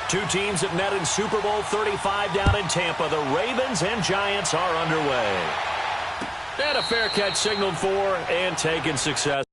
Two teams that met in Super Bowl 35 down in Tampa. The Ravens and Giants are underway. And a fair catch signaled for and taken success.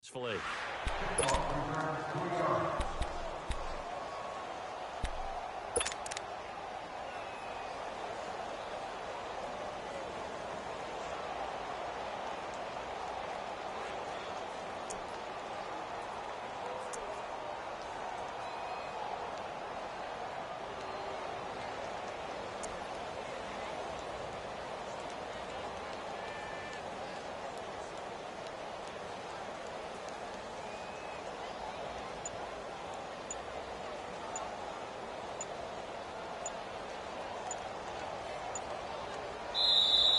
Fully.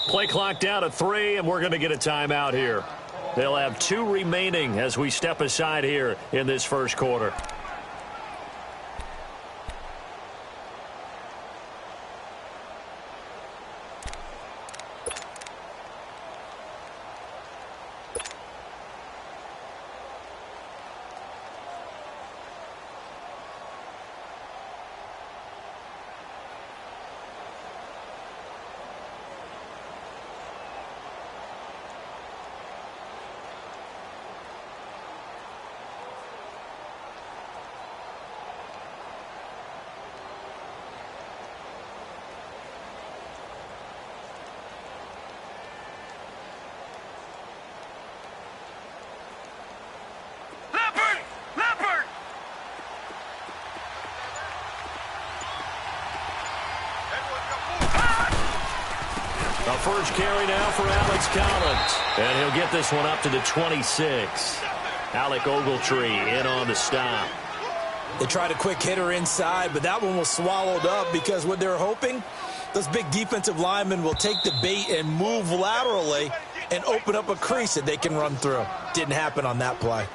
Play clock down to 3, and we're going to get a timeout here. They'll have 2 remaining as we step aside here in this first quarter. A first carry now for Alex Collins. And he'll get this one up to the 26. Alec Ogletree in on the stop. They tried a quick hitter inside, but that one was swallowed up because what they're hoping, those big defensive linemen will take the bait and move laterally and open up a crease that they can run through. Didn't happen on that play.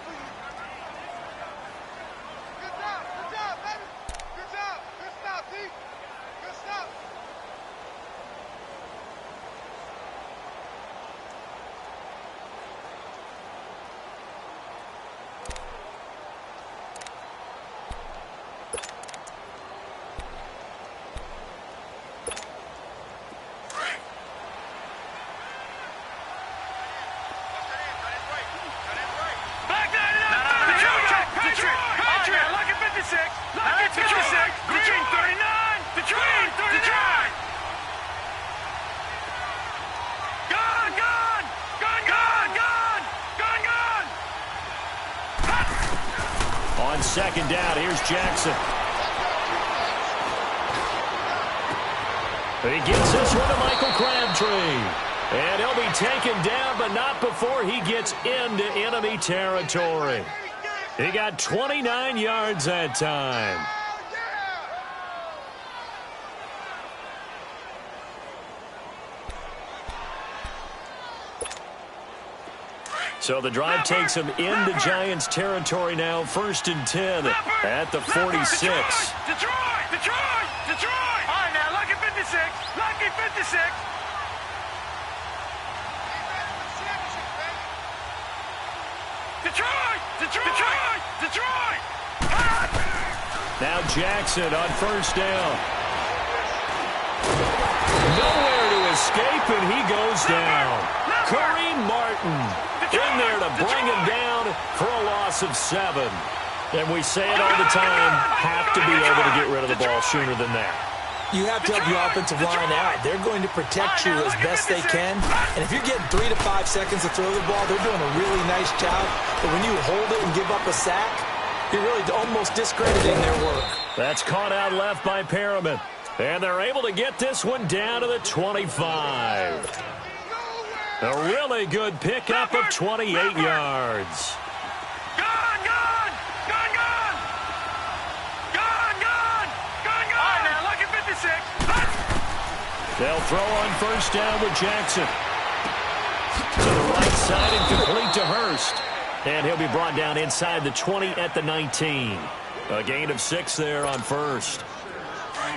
On second down, here's Jackson. He gets this one to Michael Crabtree. And he'll be taken down, but not before he gets into enemy territory. He got 29 yards that time. So the drive takes him into Giants territory now, 1st and 10 at the 46. Detroit! All right, now, lucky 56. Lucky 56. Now Jackson on first down. Nowhere to escape, and he goes down. Kareem Martin in there to bring him down for a loss of 7. And we say it all the time, have to be able to get rid of the ball sooner than that. You have to help your offensive line out. They're going to protect you as best they can. And if you're getting 3 to 5 seconds to throw the ball, they're doing a really nice job. But when you hold it and give up a sack, you're really almost discrediting their work. That's caught out left by Perriman. And they're able to get this one down to the 25. A really good pickup of 28 yards. They'll throw on first down with Jackson. To the right side and complete to Hurst. And he'll be brought down inside the 20 at the 19. A gain of 6 there on first.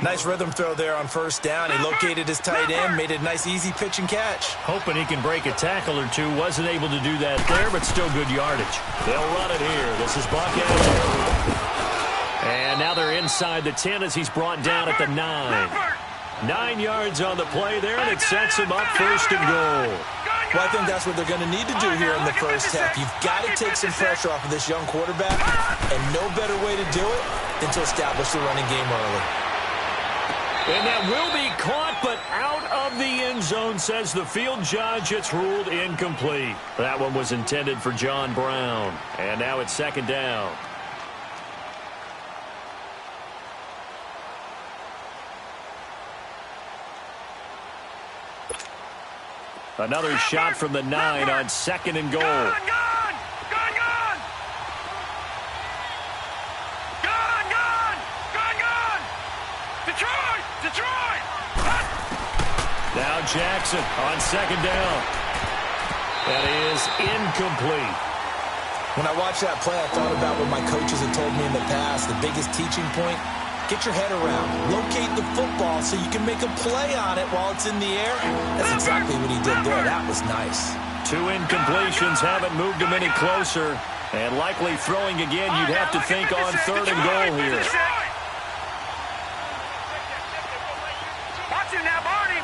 Nice rhythm throw there on first down. He located his tight end, made it a nice easy pitch and catch. Hoping he can break a tackle or two. Wasn't able to do that there, but still good yardage. They'll run it here. This is Buck Allen. And now they're inside the 10 as he's brought down at the 9. 9 yards on the play there, and it sets him up first and goal. Well, I think that's what they're going to need to do here in the first half. You've got to take some pressure off of this young quarterback, and no better way to do it than to establish the running game early. And that will be caught, but out of the end zone, says the field judge. It's ruled incomplete. That one was intended for John Brown. And now it's second down. Another shot from the 9 on second and goal. Now Jackson on second down. That is incomplete. When I watched that play, I thought about what my coaches had told me in the past. The biggest teaching point, get your head around. Locate the football so you can make a play on it while it's in the air. That's exactly what he did there. That was nice. 2 incompletions haven't moved him any closer. And likely throwing again, you'd have to think on third and goal here. Watch him now, Barney.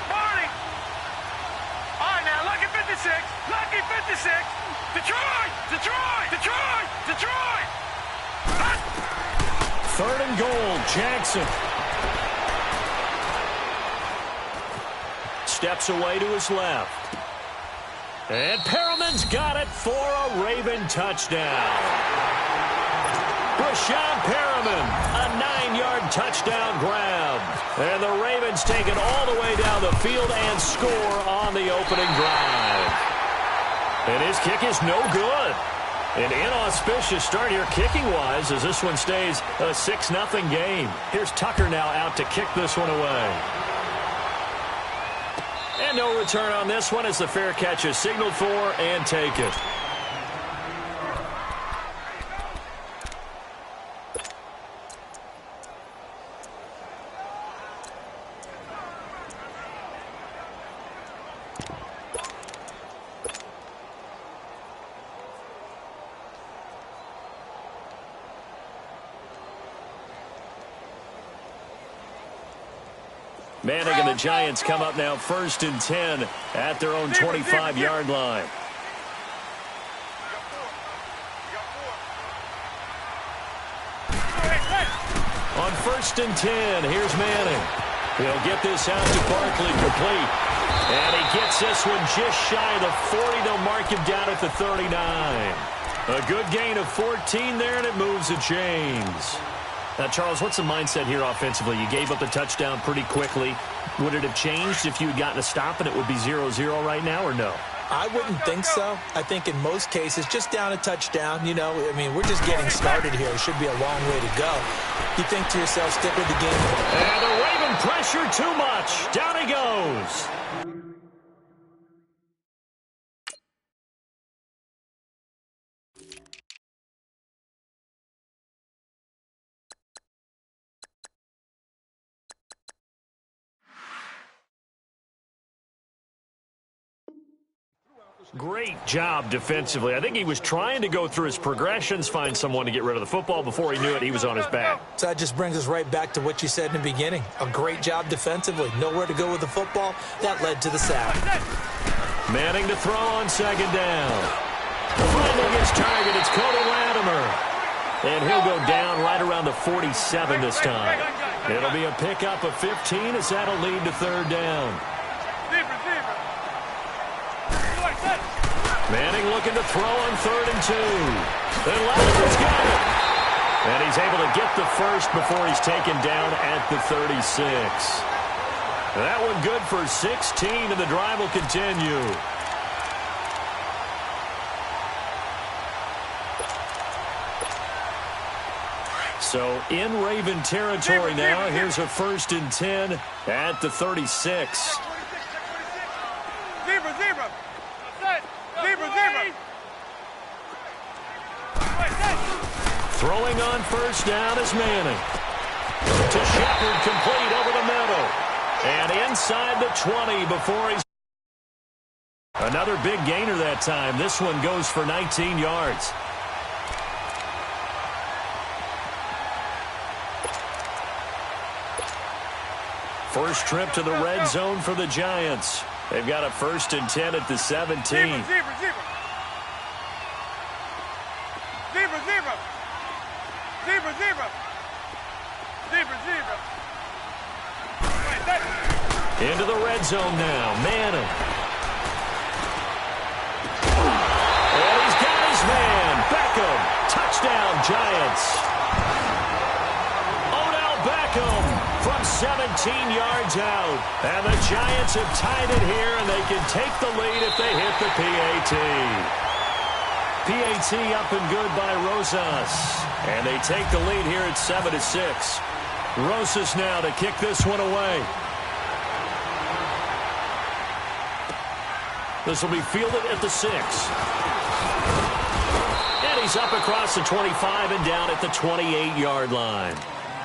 All right, now, lucky 56. Detroit. Third and goal, Jackson. Steps away to his left. And Perriman's got it for a Raven touchdown. Brashad Perriman, a 9-yard touchdown grab. And the Ravens take it all the way down the field and score on the opening drive. And his kick is no good. An inauspicious start here kicking-wise as this one stays a 6-0 game. Here's Tucker now out to kick this one away. And no return on this one as the fair catch is signaled for and taken. Manning and the Giants come up now first and 10 at their own 25-yard line. On first and 10, here's Manning. He'll get this out to Barkley complete. And he gets this one just shy of the 40. They'll mark him down at the 39. A good gain of 14 there, and it moves the chains. Now, Charles, what's the mindset here offensively? You gave up the touchdown pretty quickly. Would it have changed if you had gotten a stop and it would be 0-0 right now, or no? I wouldn't think so. I think in most cases, just down a touchdown, you know, I mean, we're just getting started here. It should be a long way to go. You think to yourself, stick with the game. And the Raven pressure too much. Down he goes. Great job defensively. I think he was trying to go through his progressions, find someone to get rid of the football. Before he knew it, he was on his back. So that just brings us right back to what you said in the beginning. A great job defensively. Nowhere to go with the football. That led to the sack. Manning to throw on second down. Finding his target, it's Cody Latimer. And he'll go down right around the 47 this time. It'll be a pickup of 15 as that'll lead to third down. Manning looking to throw on 3rd and 2. And Latimer's got it. And he's able to get the first before he's taken down at the 36. That one good for 16, and the drive will continue. So in Raven territory now, here's a 1st and 10 at the 36. Throwing on 1st down is Manning. To Shepard, complete over the middle. And inside the 20 before he's... Another big gainer that time. This one goes for 19 yards. First trip to the red zone for the Giants. They've got a 1st and 10 at the 17. Into the red zone now. Manning. And he's got his man. Beckham. Touchdown, Giants. Odell Beckham from 17 yards out. And the Giants have tied it here, and they can take the lead if they hit the PAT. PAT up and good by Rosas. And they take the lead here at 7-6. Rosas now to kick this one away. This will be fielded at the 6. And he's up across the 25 and down at the 28-yard line.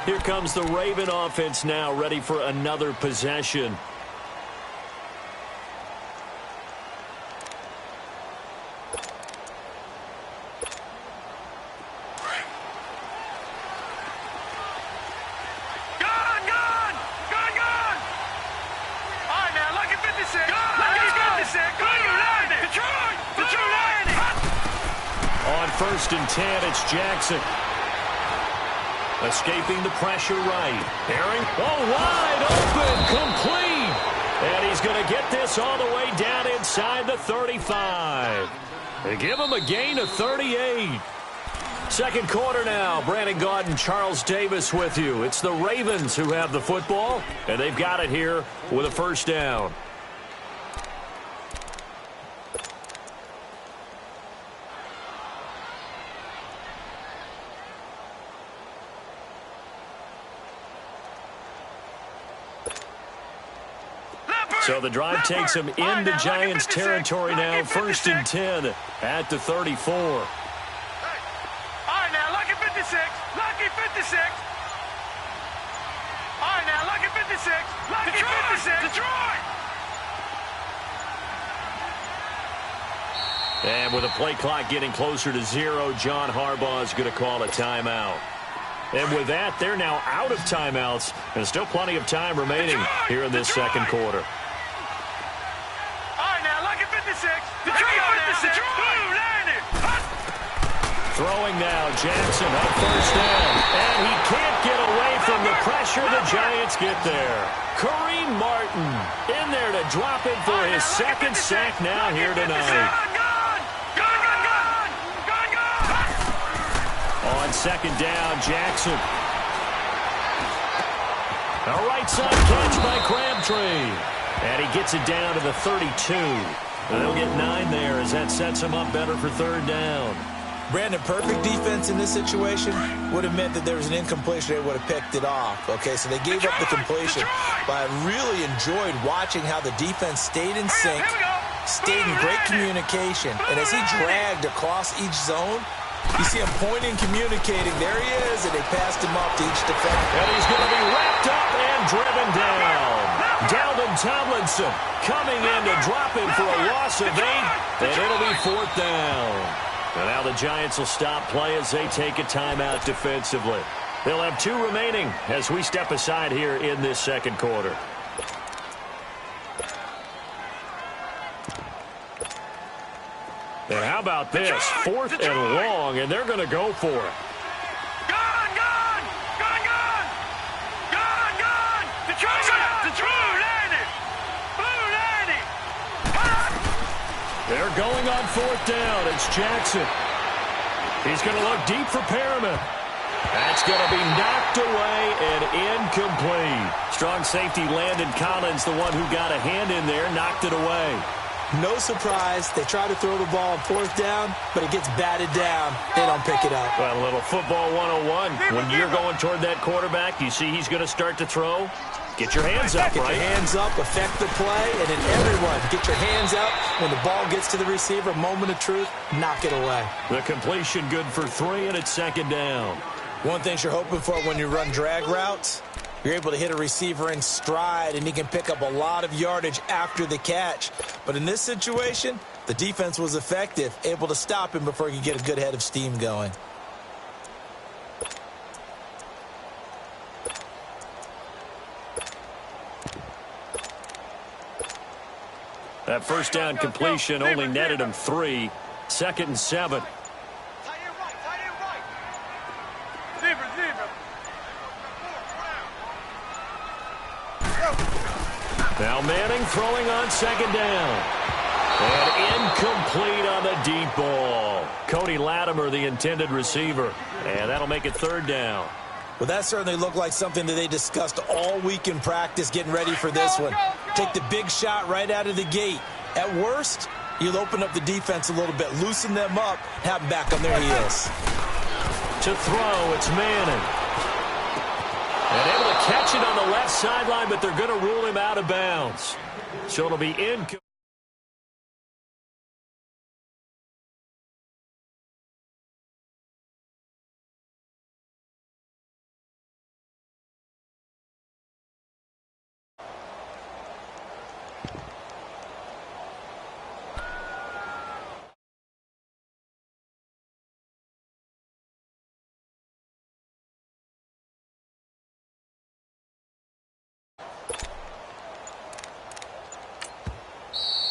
Here comes the Raven offense now, ready for another possession. On 1st and 10, it's Jackson. Escaping the pressure right. Herring, wide open, complete. And he's going to get this all the way down inside the 35. They give him a gain of 38. Second quarter now. Brandon Gaudin, Charles Davis with you. It's the Ravens who have the football, and they've got it here with a 1st down. So the drive takes him into Giants territory now. 1st and 10 at the 34. All right, now, lucky 56. Lucky 56. All right, now, lucky 56. Lucky 56. Detroit. And with the play clock getting closer to 0, John Harbaugh is going to call a timeout. And with that, they're now out of timeouts. And still plenty of time remaining here in this second quarter. Throwing now, Jackson on 1st down. And he can't get away from the pressure. The Giants get there. Kareem Martin in there to drop it for his 2nd sack now here tonight. On 2nd down, Jackson. A right side catch by Crabtree. And he gets it down to the 32. And they'll get 9 there as that sets him up better for 3rd down. Brandon, perfect defense in this situation would have meant that there was an incompletion. They would have picked it off. Okay, so they gave up the completion. But I really enjoyed watching how the defense stayed in sync, stayed in great communication. And as he dragged across each zone, you see him pointing, communicating. There he is, and they passed him off to each defender. And he's going to be wrapped up and driven down. Down to And Tomlinson coming in to drop him for a loss of 8, and it'll be 4th down. And now the Giants will stop play as they take a timeout defensively. They'll have 2 remaining as we step aside here in this second quarter. And how about this? 4th and long, and they're going to go for it. Gone, gone! Gone, gone! Gone, gone! Detroit! Blue landed! Blue landed! They're going on 4th down. It's Jackson. He's going to look deep for Perriman. That's going to be knocked away and incomplete. Strong safety Landon Collins, the one who got a hand in there, knocked it away. No surprise. They try to throw the ball on 4th down, but it gets batted down. They don't pick it up. Well, a little football 101. When you're going toward that quarterback, you see he's going to start to throw. Get your hands up, Get right? your hands up, affect the play, and then everyone get your hands up. When the ball gets to the receiver, moment of truth, knock it away. The completion good for 3, and it's 2nd down. One thing you're hoping for when you run drag routes, you're able to hit a receiver in stride, and he can pick up a lot of yardage after the catch. But in this situation, the defense was effective, able to stop him before he could get a good head of steam going. That first down completion only netted him 3. 2nd and 7. Now Manning throwing on 2nd down. And incomplete on the deep ball. Cody Latimer, the intended receiver. And that'll make it 3rd down. Well, that certainly looked like something that they discussed all week in practice getting ready for this one. Take the big shot right out of the gate. At worst, you'll open up the defense a little bit, loosen them up, have them back on their heels. To throw, it's Manning. And able to catch it on the left sideline, but they're going to rule him out of bounds. So it'll be incomplete.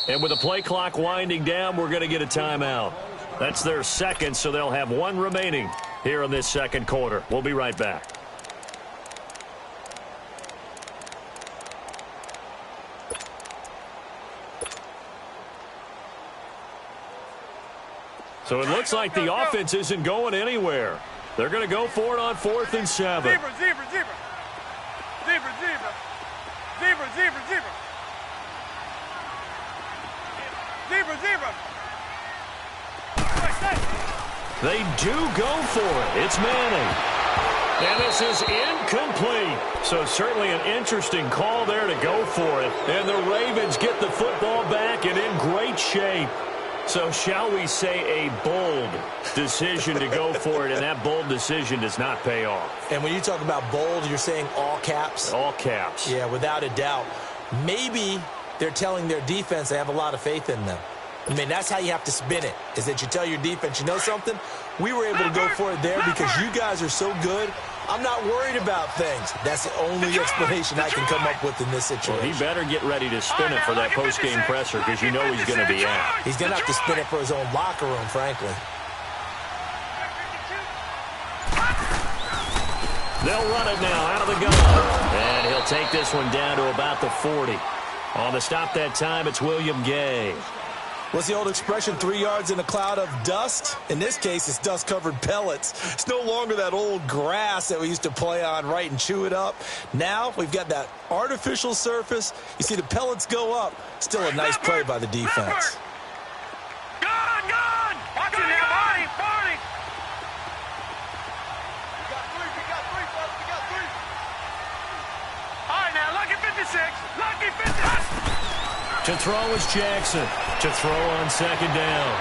And with the play clock winding down, we're going to get a timeout. That's their 2nd, so they'll have 1 remaining here in this second quarter. We'll be right back. So it looks like the offense isn't going anywhere. They're going to go for it on 4th and 7. Zebra, zebra, zebra. Zebra, zebra. Zebra, zebra, zebra. Zebra, zebra. They do go for it. It's Manning. And this is incomplete. So certainly an interesting call there to go for it. And the Ravens get the football back and in great shape. So shall we say a bold decision to go for it, and that bold decision does not pay off. And when you talk about bold, you're saying all caps? All caps. Yeah, without a doubt. Maybe they're telling their defense they have a lot of faith in them. I mean, that's how you have to spin it, is that you tell your defense, you know something? We were able to go for it there because you guys are so good. I'm not worried about things. That's the only explanation I can come up with in this situation. Well, he better get ready to spin it for that post-game presser because you know he's going to be out. He's going to have to spin it for his own locker room, frankly. They'll run it now out of the gun. And he'll take this one down to about the 40. On the stop that time, it's William Gay. What's the old expression, 3 yards in a cloud of dust? In this case, it's dust-covered pellets. It's no longer that old grass that we used to play on, right, and chew it up. Now we've got that artificial surface. You see the pellets go up. Still a nice play by the defense. Gone, gone! Watch it now, Barney, Barney! We got three, fellas, we got three. All right, now, lucky 56, lucky 56. To throw is Jackson. To throw on 2nd down.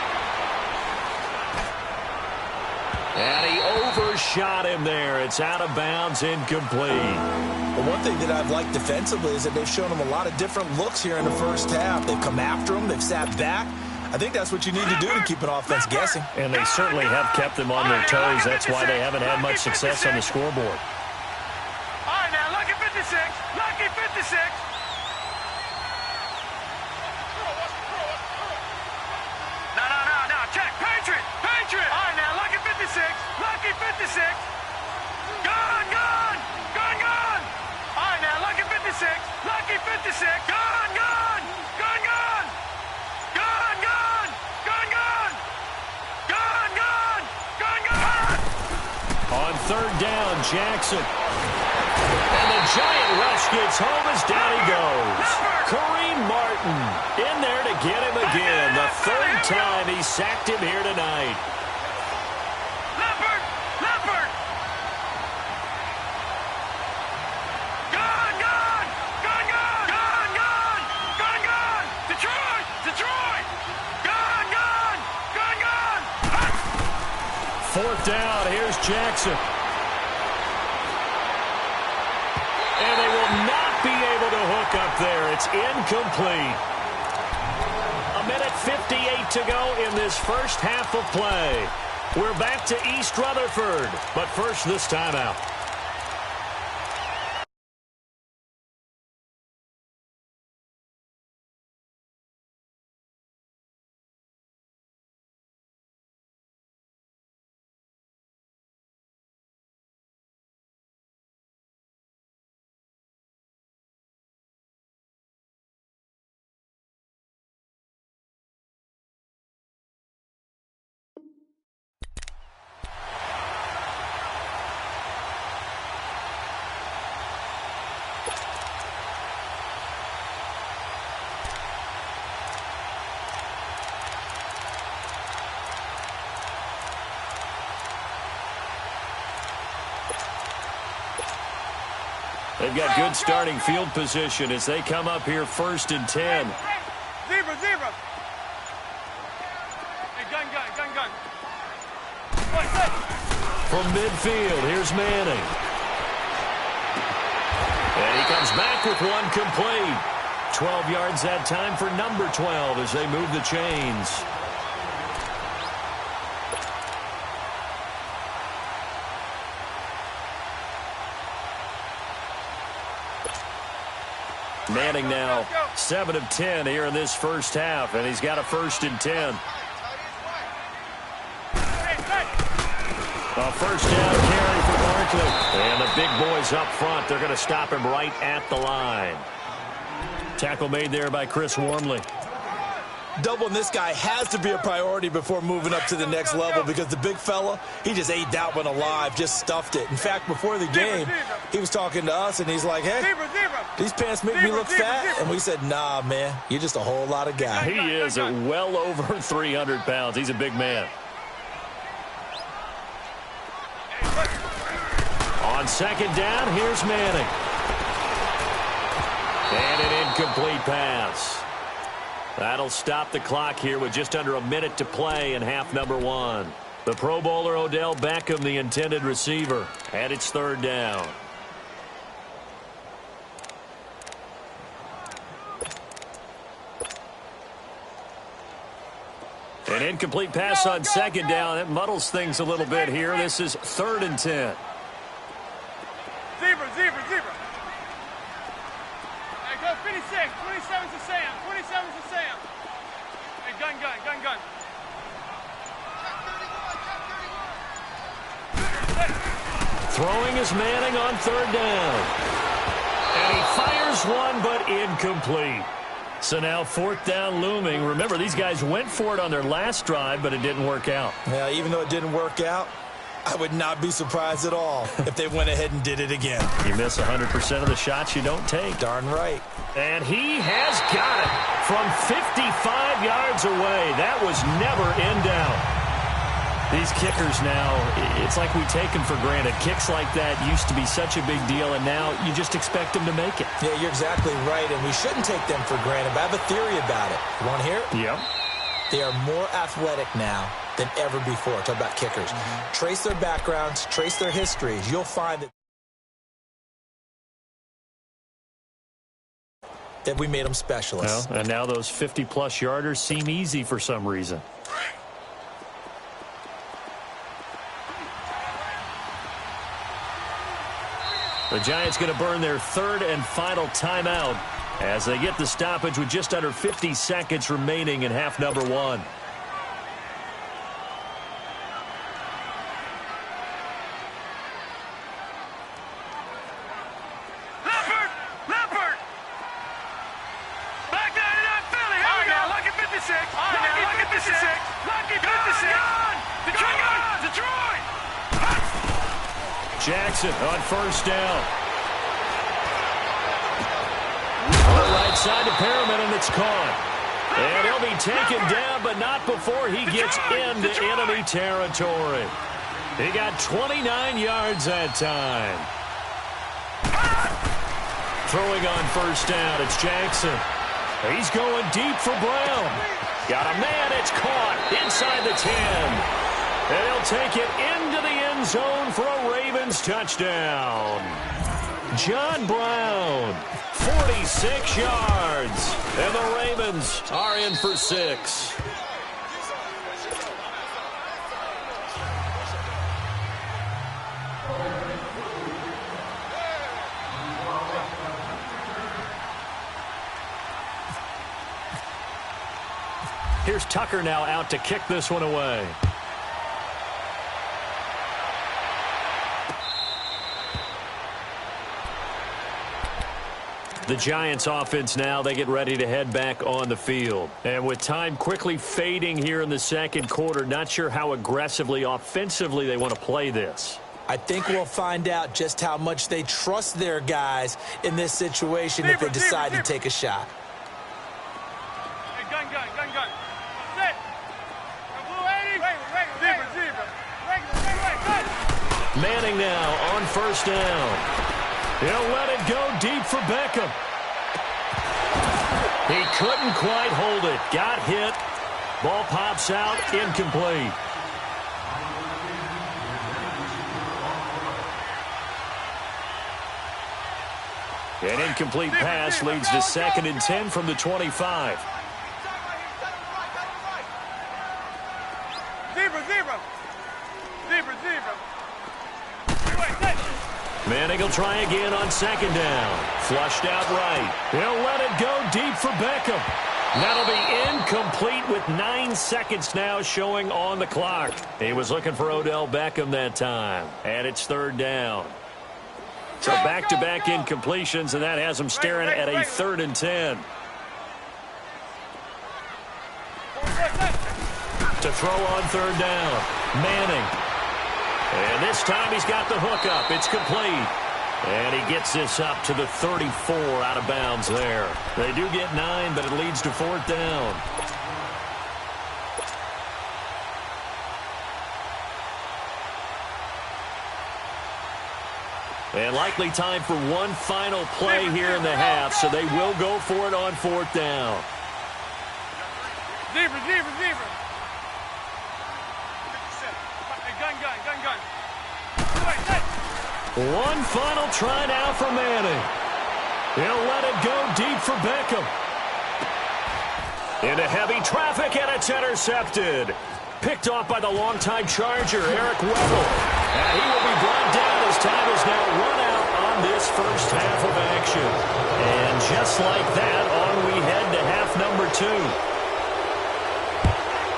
And he overshot him there. It's out of bounds, incomplete. Well, one thing that I've liked defensively is that they've shown him a lot of different looks here in the first half. They've come after him. They've sat back. I think that's what you need to do to keep an offense guessing. And they certainly have kept them on their toes. That's why they haven't had much success on the scoreboard. All right, now, lucky 56. Lucky 56. No. Check. Patriot. Patriot. All right, now, lucky 56. Lucky 56. Gone. All right, now, lucky 56. Lucky 56. Gone. On third down, Jackson. And the giant rush gets home as down he goes. Kareem Martin in there to get him again. The third time he sacked him here tonight. Leopard. Gone. Detroit. Gone. Fourth down, here's Jackson. And they will not be able to hook up there. It's incomplete. 1:58 to go in this first half of play. We're back to East Rutherford, but first this timeout. They've got good starting field position as they come up here 1st and 10. Zebra. Hey, gun. From midfield, here's Manning. And he comes back with one complete. 12 yards that time for number 12 as they move the chains. Manning now 7 of 10 here in this first half, and he's got a 1st and 10. A first down carry for Barkley. And the big boys up front, they're going to stop him right at the line. Tackle made there by Chris Wormley. Doubling this guy has to be a priority before moving up to the next level because the big fella, he just ate that one alive, just stuffed it. In fact, before the game, he was talking to us, and he's like, hey, these pants make me look fat. And we said, nah, man, you're just a whole lot of guy. He is at well over 300 pounds. He's a big man. On second down, here's Manning. And an incomplete pass. That'll stop the clock here with just under a minute to play in half number 1. The Pro Bowler Odell Beckham, the intended receiver, and it's third down. An incomplete pass on second down. It muddles things a little bit here. This is 3rd and 10. Zebra. Hey, go 56. 27's to Sam. 27's to Sam. Hey, gun. Throwing is Manning on third down. And he fires one, but incomplete. So now 4th down looming. Remember, these guys went for it on their last drive, but it didn't work out. Yeah, even though it didn't work out, I would not be surprised at all if they went ahead and did it again. You miss 100% of the shots you don't take. Darn right. And he has got it from 55 yards away. That was never in doubt. These kickers now, it's like we take them for granted. Kicks like that used to be such a big deal, and now you just expect them to make it. Yeah, you're exactly right, and we shouldn't take them for granted. But I have a theory about it. You want to hear it? Yep. They are more athletic now than ever before. Talk about kickers. Trace their backgrounds, trace their histories. You'll find that we made them specialists. Well, and now those 50-plus yarders seem easy for some reason. The Giants going to burn their third and final timeout as they get the stoppage with just under 50 seconds remaining in half number one. Jackson on first down. On the right side to Perriman, and it's caught. And he'll be taken down, but not before he gets into enemy territory. He got 29 yards that time. Throwing on first down, it's Jackson. He's going deep for Brown. Got a man, it's caught inside the 10. And he'll take it into the end zone for a Ravens touchdown. John Brown, 46 yards. And the Ravens are in for 6. Here's Tucker now out to kick this one away. The Giants offense now, they get ready to head back on the field. And with time quickly fading here in the second quarter, not sure how aggressively, offensively they want to play this. I think we'll find out just how much they trust their guys in this situation if they decide to take a shot. Hey, gun. Sit. Blue 80. Manning now on first down. He'll let it go deep for Beckham. He couldn't quite hold it. Got hit. Ball pops out. Incomplete. An incomplete pass leads to 2nd and 10 from the 25. Zebra. Manning will try again on 2nd down. Flushed out right. He'll let it go deep for Beckham. That'll be incomplete with 9 seconds now showing on the clock. He was looking for Odell Beckham that time. And it's 3rd down. So back-to-back incompletions, and that has him staring at a 3rd and 10. To throw on 3rd down. Manning. And this time he's got the hook up. It's complete. And he gets this up to the 34 out of bounds there. They do get 9, but it leads to 4th down. And likely time for one final play here in the half, so they will go for it on 4th down. Zebra. Gun. One final try now for Manning. He'll let it go deep for Beckham. Into heavy traffic, and it's intercepted. Picked off by the longtime Charger, Eric Weddle. And he will be brought down as time is now run out on this first half of action. And just like that, on we head to half number 2.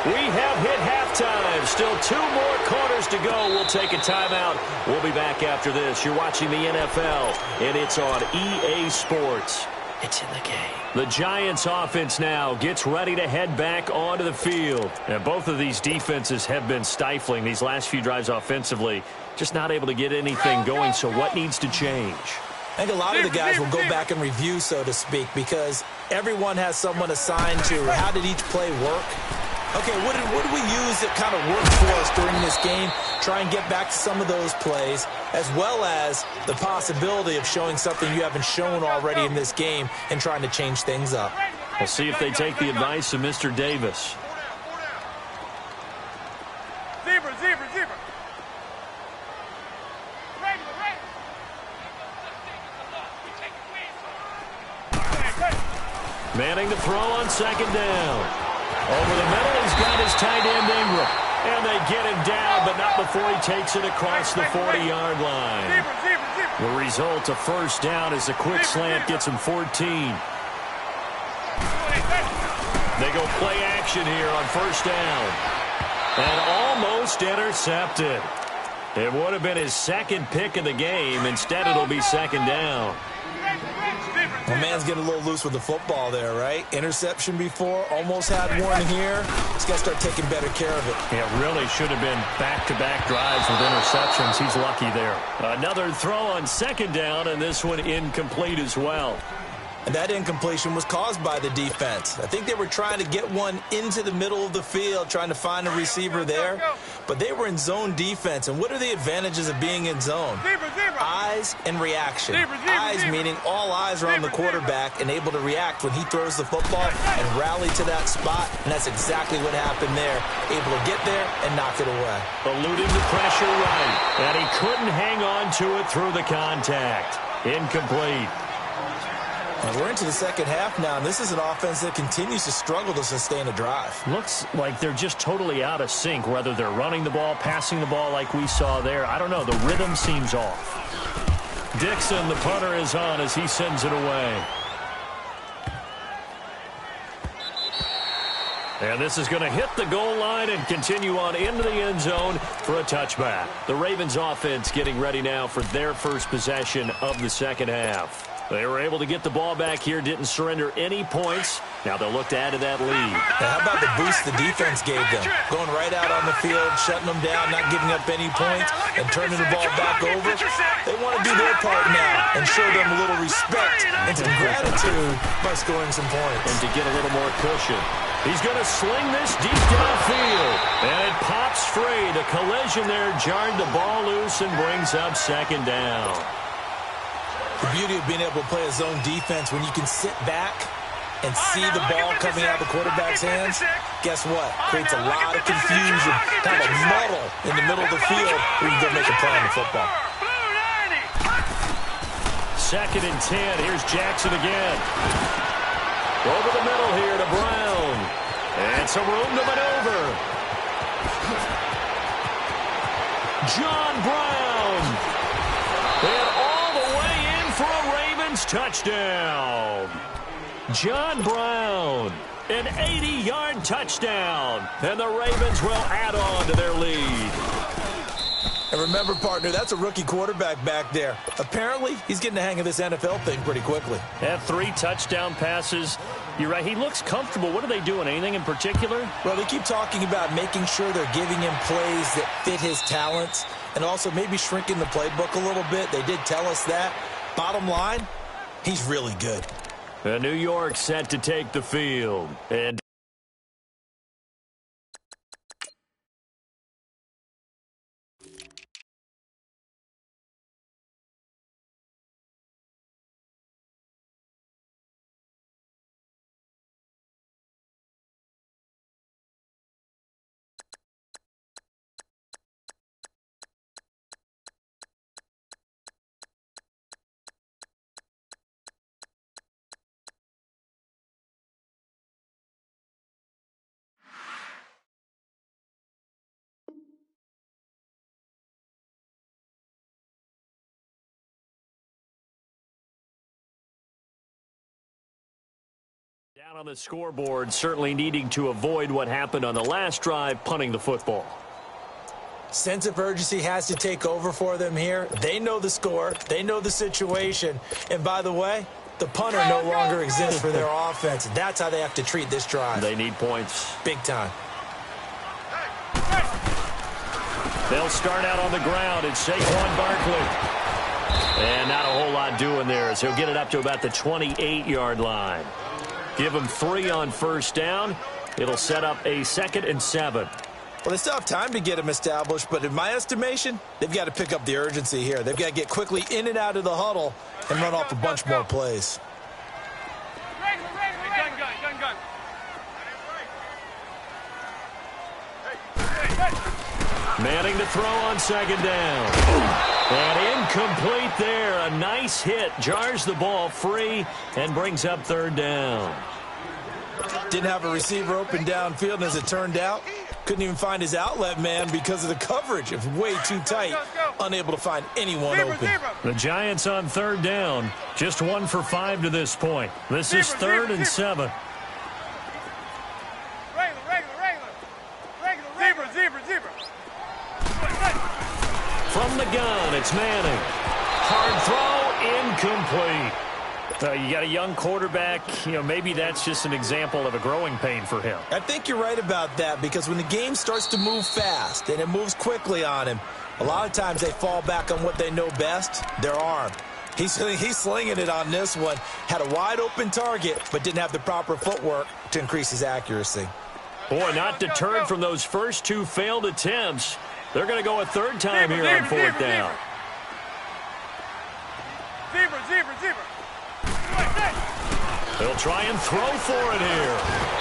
We have hit halftime. Still 2 more quarters to go. We'll take a timeout. We'll be back after this. You're watching the NFL, and it's on EA Sports. It's in the game. The Giants offense now gets ready to head back onto the field. And both of these defenses have been stifling these last few drives offensively. Just not able to get anything going, so what needs to change? I think a lot of the guys will go back and review, so to speak, because everyone has someone assigned to how did each play work. Okay, what did we use that kind of worked for us during this game? Try and get back to some of those plays, as well as the possibility of showing something you haven't shown already in this game and trying to change things up. We'll see if they take the advice of Mr. Davis. Manning to throw on second down. Over the middle, he's got his tight end Ingram. And they get him down, but not before he takes it across the 40-yard line. The result, a first down as a quick slant gets him 14. They go play action here on first down. And almost intercepted. It would have been his second pick of the game. Instead, it'll be second down. Well, man's getting a little loose with the football there, right? Interception before, almost had one here. He's got to start taking better care of it. Yeah, really should have been back-to-back drives with interceptions. He's lucky there. Another throw on second down, and this one incomplete as well. And that incompletion was caused by the defense. I think they were trying to get one into the middle of the field, trying to find a receiver there. But they were in zone defense. And what are the advantages of being in zone? Eyes and reaction. Eyes meaning all eyes are on the quarterback and able to react when he throws the football and rally to that spot. And that's exactly what happened there. Able to get there and knock it away. Eluding the pressure right. And he couldn't hang on to it through the contact. Incomplete. And we're into the second half now, and this is an offense that continues to struggle to sustain a drive. Looks like they're just totally out of sync, whether they're running the ball, passing the ball like we saw there. I don't know. The rhythm seems off. Dixon, the punter, is on as he sends it away. And this is going to hit the goal line and continue on into the end zone for a touchback. The Ravens offense getting ready now for their first possession of the second half. They were able to get the ball back here, didn't surrender any points. Now they'll look to add to that lead. Now how about the boost the defense gave them? Going right out on the field, shutting them down, not giving up any points, and turning the ball back over. They want to do their part now and show them a little respect and some gratitude by scoring some points. And to get a little more cushion. He's going to sling this deep downfield. And it pops free. The collision there jarred the ball loose and brings up second down. The beauty of being able to play a zone defense when you can sit back and see the ball coming out of the quarterback's hands, guess what? Creates a lot of confusion, kind of a muddle in the middle of the field where you can go make a play on the football. Second and 10. Here's Jackson again. Over the middle here to Brown. And some room to maneuver. John Brown. And all the way in for a Ravens touchdown. John Brown, an 80-yard touchdown. And the Ravens will add on to their lead. And remember, partner, that's a rookie quarterback back there. Apparently, he's getting the hang of this NFL thing pretty quickly. Had 3 touchdown passes. You're right, he looks comfortable. What are they doing? Anything in particular? Well, they keep talking about making sure they're giving him plays that fit his talents and also maybe shrinking the playbook a little bit. They did tell us that. Bottom line, he's really good. New York set to take the field. And down on the scoreboard, certainly needing to avoid what happened on the last drive, punting the football. Sense of urgency has to take over for them here. They know the score. They know the situation. And by the way, the punter no longer exists for their offense. That's how they have to treat this drive. They need points. Big time. They'll start out on the ground. It's Saquon Barkley. And not a whole lot doing there as he'll get it up to about the 28-yard line. Give them 3 on first down. It'll set up a 2nd and 7. Well, they still have time to get them established, but in my estimation, they've got to pick up the urgency here. They've got to get quickly in and out of the huddle and run off a bunch more plays. Manning to throw on second down. And incomplete there. A nice hit. Jars the ball free and brings up third down. Didn't have a receiver open downfield, and as it turned out, couldn't even find his outlet man because of the coverage. It was way too tight, unable to find anyone open. The Giants on third down, just 1 for 5 to this point. This is 3rd and 7. Zebra. From the gun, it's Manning. Hard throw, incomplete. You got a young quarterback, maybe that's just an example of a growing pain for him. I think you're right about that, because when the game starts to move fast and it moves quickly on him, a lot of times they fall back on what they know best, their arm. He's slinging it on this one. Had a wide open target, but didn't have the proper footwork to increase his accuracy. Boy, not deterred from those first 2 failed attempts. They're going to go a third time here on 4th down. Zebra. They'll try and throw for it here.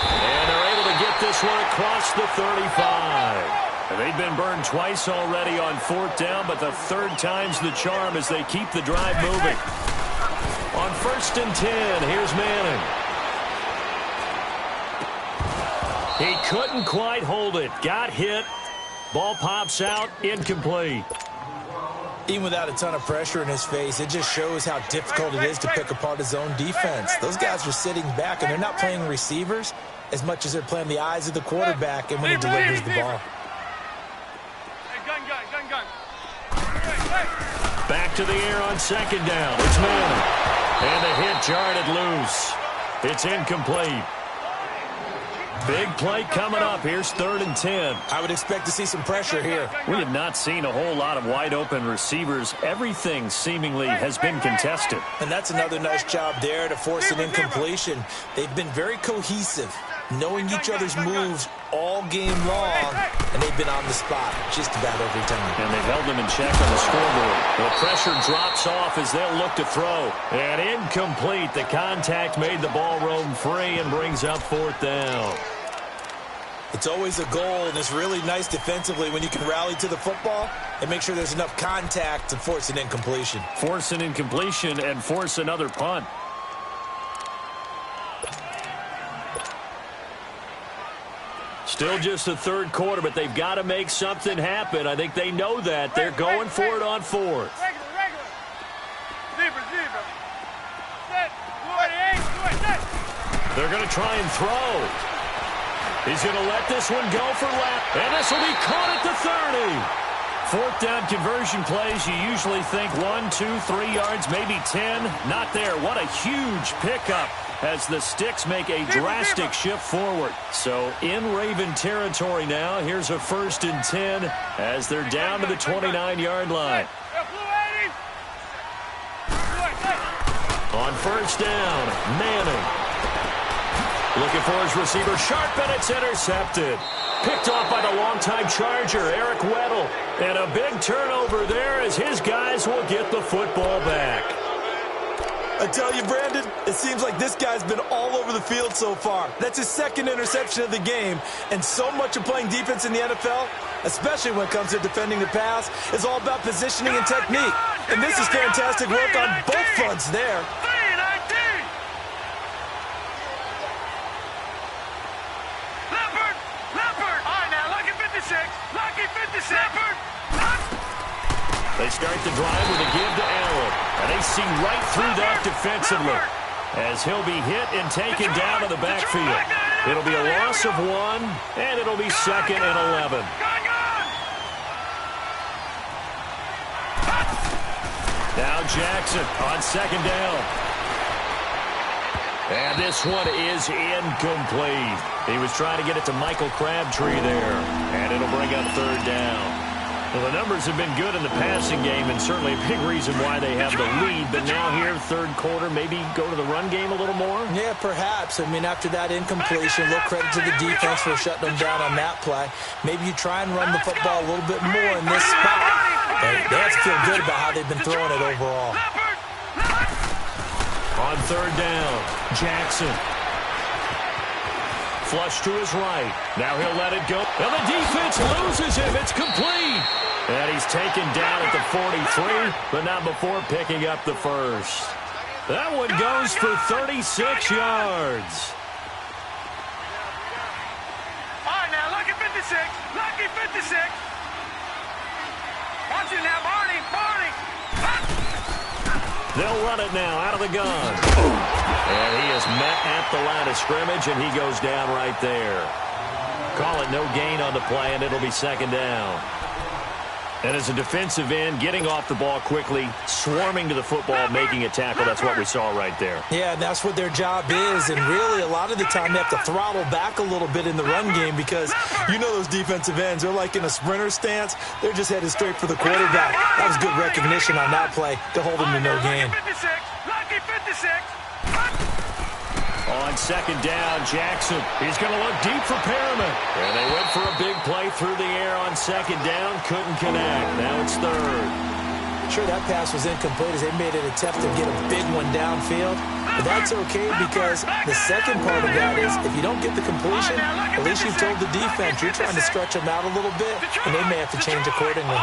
And they're able to get this one across the 35. They've been burned twice already on 4th down, but the 3rd time's the charm as they keep the drive moving. On 1st and 10, here's Manning. He couldn't quite hold it. Got hit. Ball pops out, incomplete. Even without a ton of pressure in his face, it just shows how difficult it is to pick apart his own defense. Those guys are sitting back, and they're not playing receivers as much as they're playing the eyes of the quarterback and when he delivers the ball. Gun. Back to the air on 2nd down. It's Manning. And the hit jarred it loose. It's incomplete. Big play coming up. Here's 3rd and 10. I would expect to see some pressure here. We have not seen a whole lot of wide open receivers. Everything seemingly has been contested. And that's another nice job there to force an incompletion. They've been very cohesive, knowing each other's moves all game long, and they've been on the spot just about every time. And they've held them in check on the scoreboard. The pressure drops off as they'll look to throw. And incomplete. The contact made the ball roam free and brings up 4th down. It's always a goal, and it's really nice defensively when you can rally to the football and make sure there's enough contact to force an incompletion. Force an incompletion and force another punt. Still just the 3rd quarter, but they've got to make something happen. I think they know that. They're going for it on 4th. Zebra. Set. They're going to try and throw. He's going to let this one go for left. And this will be caught at the 30. 4th down conversion plays, you usually think 1, 2, 3 yards, maybe 10. Not there. What a huge pickup as the Sticks make a drastic shift forward. So in Raven territory now, here's a 1st and 10 as they're down to the 29-yard line. On 1st down, Manning. Looking for his receiver, sharp, and it's intercepted. Picked off by the longtime Charger, Eric Weddle. And a big turnover there as his guys will get the football back. I tell you, Brandon, it seems like this guy's been all over the field so far. That's his 2nd interception of the game. And so much of playing defense in the NFL, especially when it comes to defending the pass, is all about positioning and technique. And this is fantastic work on both fronts there. They start the drive with a give to Allen. And they see right through that defensively as he'll be hit and taken down to the backfield. It'll be a loss of 1, and it'll be 2nd and 11. Now Jackson on 2nd down. And this one is incomplete. He was trying to get it to Michael Crabtree there. And it'll bring up 3rd down. Well, the numbers have been good in the passing game, and certainly a big reason why they have the lead. But now here, 3rd quarter, maybe go to the run game a little more? Yeah, perhaps. I mean, after that incompletion, a little credit to the defense for shutting them down on that play. Maybe you try and run the football a little bit more in this spot. But they have to feel good about how they've been throwing it overall. On 3rd down, Jackson. Flush to his right. Now he'll let it go. And the defense loses him. It's complete. And he's taken down at the 43, but not before picking up the 1st. That one goes for 36 yards. They'll run it now out of the gun. And he is met at the line of scrimmage, and he goes down right there. Call it no gain on the play, and it'll be second down. And as a defensive end, getting off the ball quickly, swarming to the football, making a tackle, that's what we saw right there. Yeah, and that's what their job is. And really, a lot of the time, they have to throttle back a little bit in the run game because you know those defensive ends, they're like in a sprinter stance. They're just headed straight for the quarterback. That was good recognition on that play to hold him to no gain. Lucky 56. On second down, Jackson. He's going to look deep for Perriman. And they went for a big play through the air on second down. Couldn't connect. Now it's third. Sure, that pass was incomplete as they made an attempt to get a big one downfield. But that's okay because the second part of that is if you don't get the completion, at least you've told the defense you're trying to stretch them out a little bit, and they may have to change accordingly.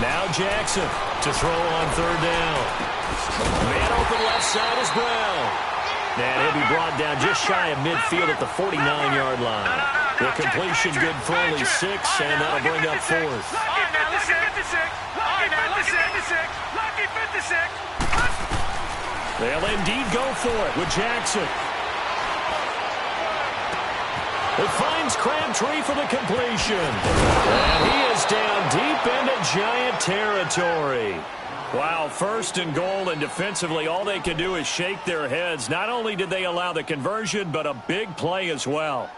Now Jackson to throw on third down. Man open left side is Brown. And he'll be brought down just shy of midfield at the 49-yard line. The completion good for only 6, and that'll bring up fourth. They'll indeed go for it with Jackson. It finds Crabtree for the completion. And he is down deep into Giant territory. Wow, first and goal, and defensively all they can do is shake their heads. Not only did they allow the conversion, but a big play as well.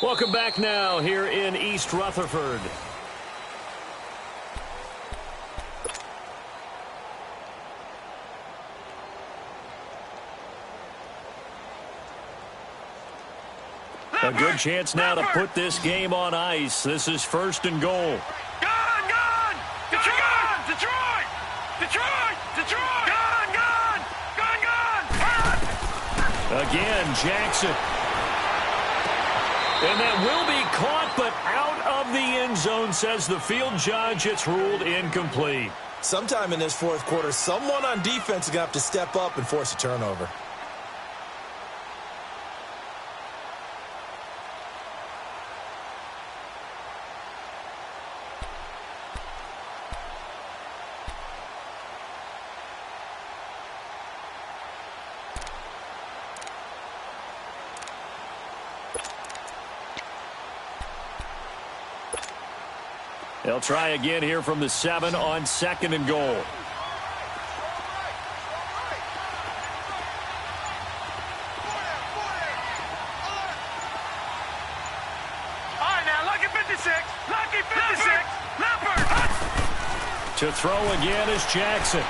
Welcome back now here in East Rutherford. A good chance now to put this game on ice. This is first and goal. Gone! Detroit! Detroit! Detroit! Detroit! Gone! Again, Jackson. And that will be caught, but out of the end zone, says the field judge. It's ruled incomplete. Sometime in this fourth quarter, someone on defense is going to have to step up and force a turnover. They'll try again here from the 7 on second and goal. All right, now, lucky 56. Lucky 56. Leopard. To throw again is Jackson.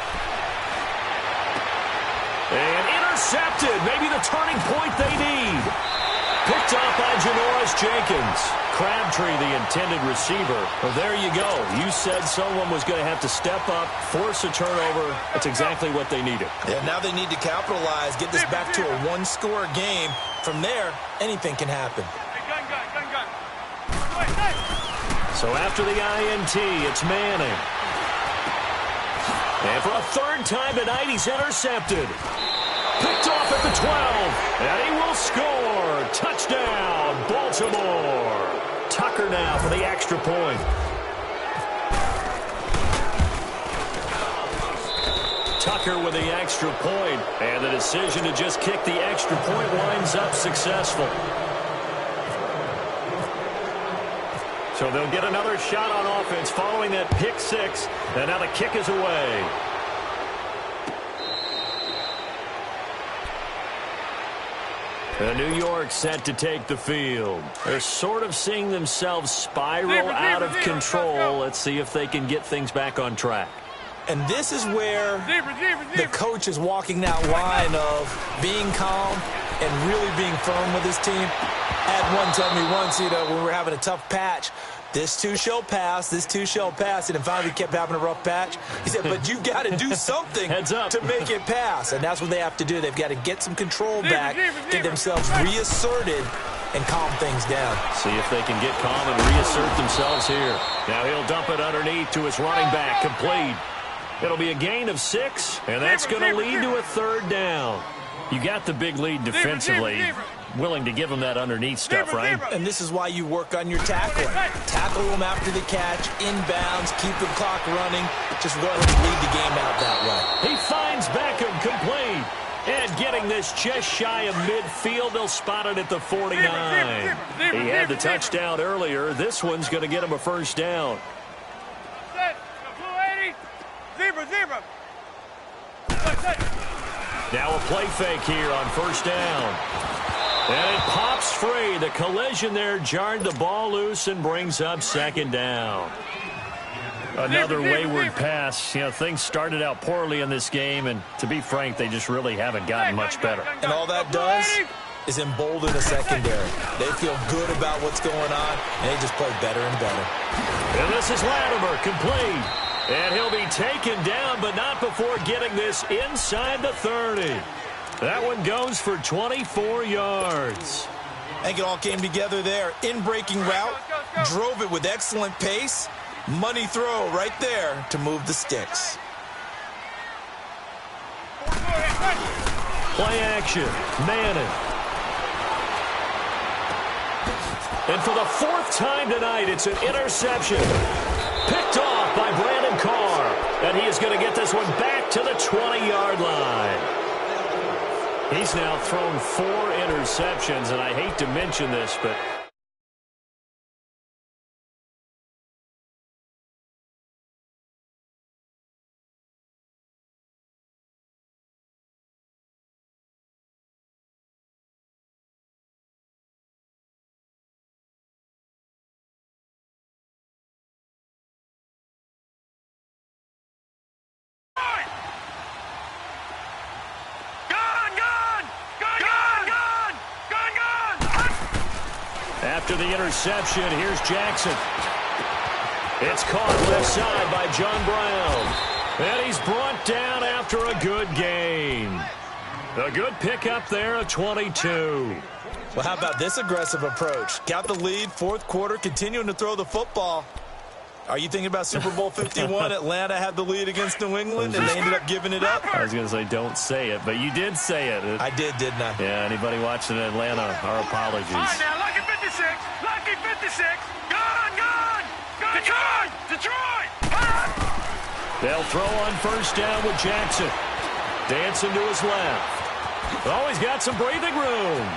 And intercepted. Maybe the turning point they need. Picked up by Janoris Jenkins. Crabtree, the intended receiver. Well, there you go. You said someone was going to have to step up, force a turnover. That's exactly what they needed. Yeah, now they need to capitalize, get this back to a one-score game. From there, anything can happen. Gun. So after the INT, it's Manning. And for a third time tonight, he's intercepted. Picked off at the 12, and he will score. Touchdown, Baltimore. Tucker now for the extra point. Tucker with the extra point, and the decision to just kick the extra point winds up successful. So they'll get another shot on offense following that pick 6, and now the kick is away. New York set to take the field. They're sort of seeing themselves spiral out of control. Let's see if they can get things back on track. And this is where the coach is walking that line of being calm and really being firm with his team. I had one tell me once, when we were having a tough patch, this too shall pass, this too shall pass, and then finally kept having a rough patch. He said, but you've got to do something to make it pass, and that's what they have to do. They've got to get some control back, get themselves reasserted, and calm things down. See if they can get calm and reassert themselves here. Now he'll dump it underneath to his running back, complete. It'll be a gain of 6, and that's going to lead to a third down. You got the big lead defensively. willing to give him that underneath stuff, right? And this is why you work on your tackling. Tackle them after the catch, inbounds, keep the clock running. Just go ahead and lead the game out that way. He finds Beckham complete. And getting this just shy of midfield, they'll spot it at the 49. He had the touchdown earlier. This one's going to get him a first down. Now a play fake here on first down. And it pops free. The collision there jarred the ball loose and brings up second down. Another wayward pass. You know, things started out poorly in this game, and to be frank, they just really haven't gotten much better. And all that does is embolden the secondary. They feel good about what's going on, and they just play better and better. And this is Latimer, complete. And he'll be taken down, but not before getting this inside the 30. That one goes for 24 yards. I think it all came together there. In-breaking route, drove it with excellent pace. Money throw right there to move the sticks. Play action. Manning. And for the fourth time tonight, it's an interception. Picked off by Brandon Carr. And he is going to get this one back to the 20-yard line. He's now thrown 4 interceptions, and I hate to mention this, but after the interception, here's Jackson. It's caught left side by John Brown. And he's brought down after a good gain. A good pickup there, a 22. Well, how about this aggressive approach? Got the lead, fourth quarter, continuing to throw the football. Are you thinking about Super Bowl 51? Atlanta had the lead against New England, and they ended up giving it up? I was going to say, don't say it, but you did say it. I did, didn't I? Yeah, anybody watching Atlanta, our apologies. All right, now, lucky 56. Lucky 56. Gone. Detroit. They'll throw on first down with Jackson. Dancing to his left. Oh, he's got some breathing room.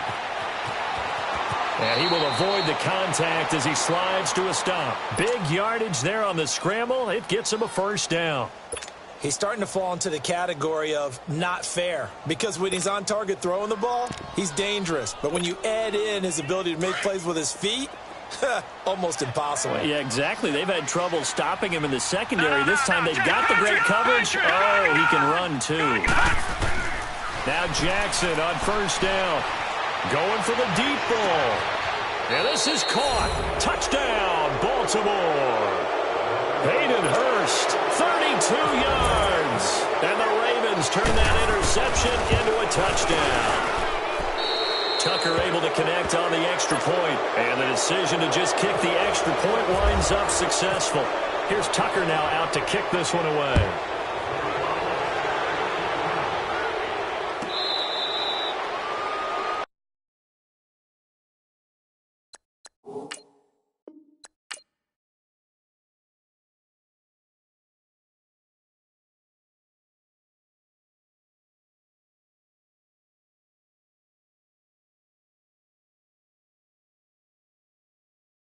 And he will avoid the contact as he slides to a stop. Big yardage there on the scramble. It gets him a first down. He's starting to fall into the category of not fair, because when he's on target throwing the ball, he's dangerous. But when you add in his ability to make plays with his feet, almost impossible. Well, yeah, exactly. They've had trouble stopping him in the secondary. This time they've got the great coverage. Oh, he can run too. Now Jackson on first down. Going for the deep ball. And this is caught. Touchdown, Baltimore. Hayden Hurst, 32 yards. And the Ravens turn that interception into a touchdown. Tucker able to connect on the extra point. And the decision to just kick the extra point winds up successful. Here's Tucker now out to kick this one away.